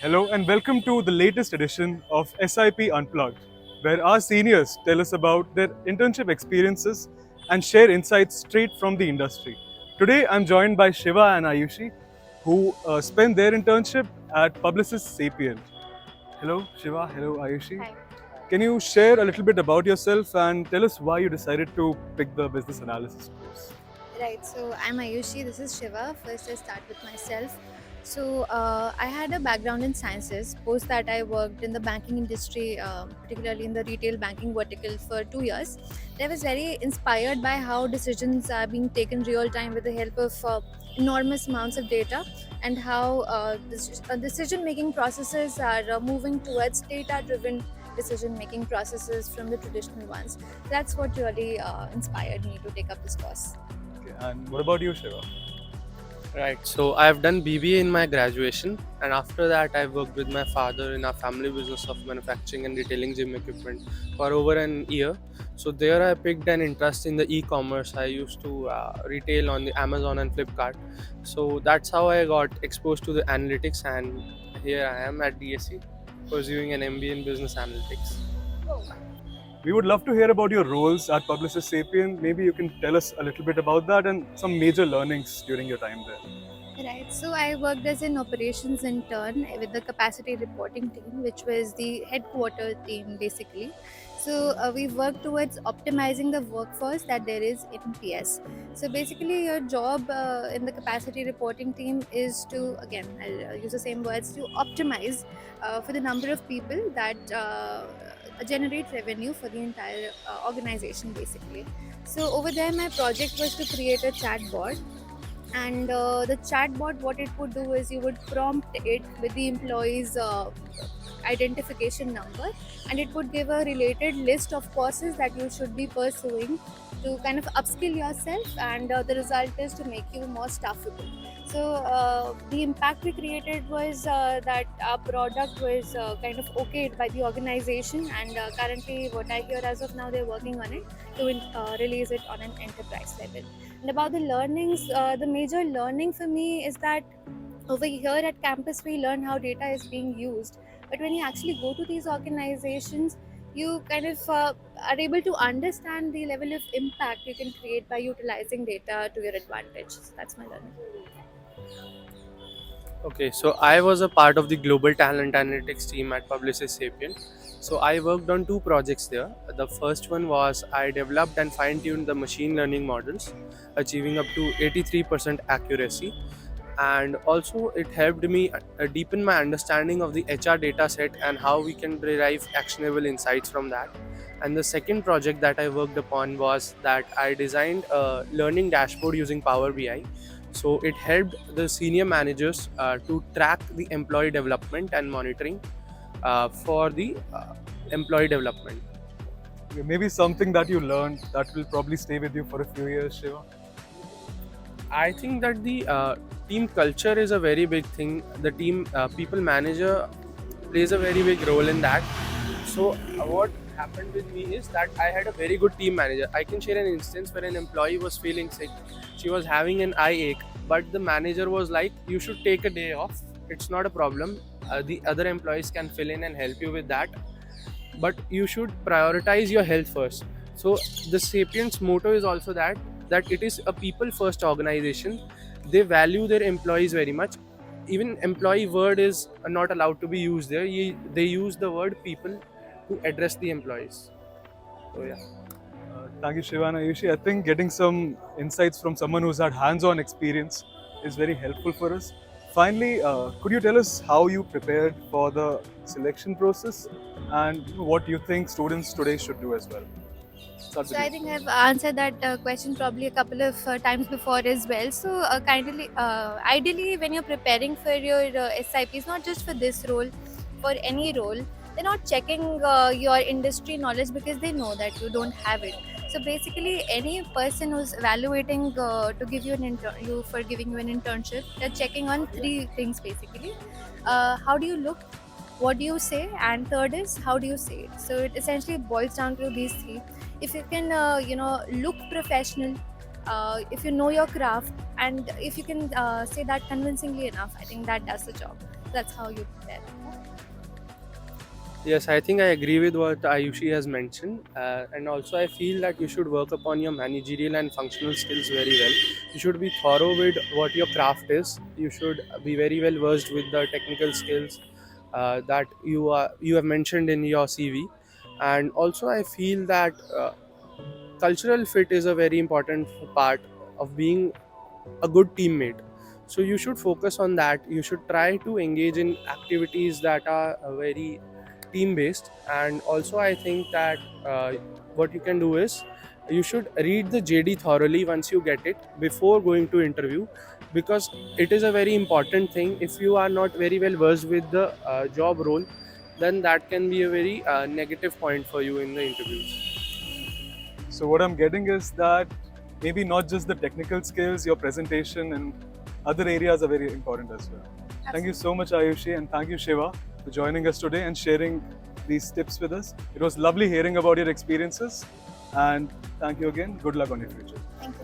Hello and welcome to the latest edition of SIP Unplugged, where our seniors tell us about their internship experiences and share insights straight from the industry. Today I'm joined by Shiva and Ayushi, who spent their internship at Publicis Sapient. Hello Shiva, hello Ayushi. Hi. Can you share a little bit about yourself and tell us why you decided to pick the business analysis course? Right. So I'm Ayushi. This is Shiva. First, I start with myself. So I had a background in sciences. Post that, I worked in the banking industry, particularly in the retail banking vertical for 2 years. And I was very inspired by how decisions are being taken real time with the help of enormous amounts of data, and how decision making processes are moving towards data driven decision making processes from the traditional ones. That's what really inspired me to take up this course. Okay, and what about you, Shiva? Right. So I've done BBA in my graduation, and after that, I worked with my father in our family business of manufacturing and retailing gym equipment for over an year. So there, I picked an interest in the e-commerce. I used to retail on the Amazon and Flipkart. So that's how I got exposed to the analytics, and here I am at DSC pursuing an MBA in business analytics. We would love to hear about your roles at Publicis Sapient. Maybe you can tell us a little bit about that and some major learnings during your time there. Right. So I worked as an operations intern with the capacity reporting team, which was the headquarter team basically. So we worked towards optimizing the workforce that there is in PS. So basically, your job in the capacity reporting team is to, again, I'll use the same words, to optimize for the number of people that generate revenue for the entire organization basically. So over there, my project was to create a chatbot, and the chatbot, what it would do is you would prompt it with the employee's identification number, and it would give a related list of courses that you should be pursuing to kind of upskill yourself, and the result is to make you more staffable. So the impact we created was that our product was kind of okayed by the organization, and currently what I hear as of now, they're working on it to release it on an enterprise level. And about the learnings, the major learning for me is that over here at campus we learn how data is being used, but when you actually go to these organizations, you kind of are able to understand the level of impact you can create by utilizing data to your advantage. So that's my learning. Okay, so I was a part of the global talent analytics team at Publicis Sapient. So I worked on two projects there. The first one was I developed and fine-tuned the machine learning models, achieving up to 83% accuracy. And also it helped me deepen my understanding of the HR data set and how we can derive actionable insights from that. And the second project that I worked upon was that I designed a learning dashboard using Power BI. So it helped the senior managers to track the employee development and monitoring for the employee development. Maybe something that you learned that will probably stay with you for a few years, Shiva. I think that the team culture is a very big thing. The team people manager plays a very big role in that. So what happened with me is that I had a very good team manager. I can share an instance where an employee was feeling sick. She was having an eye ache, but the manager was like, "You should take a day off. It's not a problem. The other employees can fill in and help you with that. But you should prioritize your health first." So the Sapiens motto is also that it is a people first organization. They value their employees very much. Even employee word is not allowed to be used there. They use the word people to address the employees. So yeah. Thank you, Shiva and Ayushi. I think getting some insights from someone who's had hands-on experience is very helpful for us. Finally, could you tell us how you prepared for the selection process and what you think students today should do as well? Start So with you. I think I've answered that question probably a couple of times before as well. So ideally, when you're preparing for your SIPs, not just for this role, for any role, they're not checking your industry knowledge because they know that you don't have it. So basically, any person who's evaluating to give you you for giving you an internship, they're checking on three things basically. How do you look? What do you say? And third is, how do you say it? So it essentially boils down to these three. If you can look professional, if you know your craft, and if you can say that convincingly enough, I think that does the job. that's how you prepare. Yes, I think I agree with what Ayushi has mentioned, and also I feel that you should work upon your managerial and functional skills very well. You should be thorough with what your craft is. You should be very well versed with the technical skills that you have mentioned in your CV, and also I feel that cultural fit is a very important part of being a good teammate. So you should focus on that. You should try to engage in activities that are very team based. And also I think that what you can do is you should read the JD thoroughly once you get it before going to interview, because it is a very important thing. If you are not very well versed with the job role, then that can be a very negative point for you in the interviews. So what I'm getting is that maybe not just the technical skills, your presentation and other areas are very important as well. Thank you so much, Ayushi, and thank you, Shiva, for joining us today and sharing these tips with us. It was lovely hearing about your experiences, and thank you again. Good luck on your future. Thank you.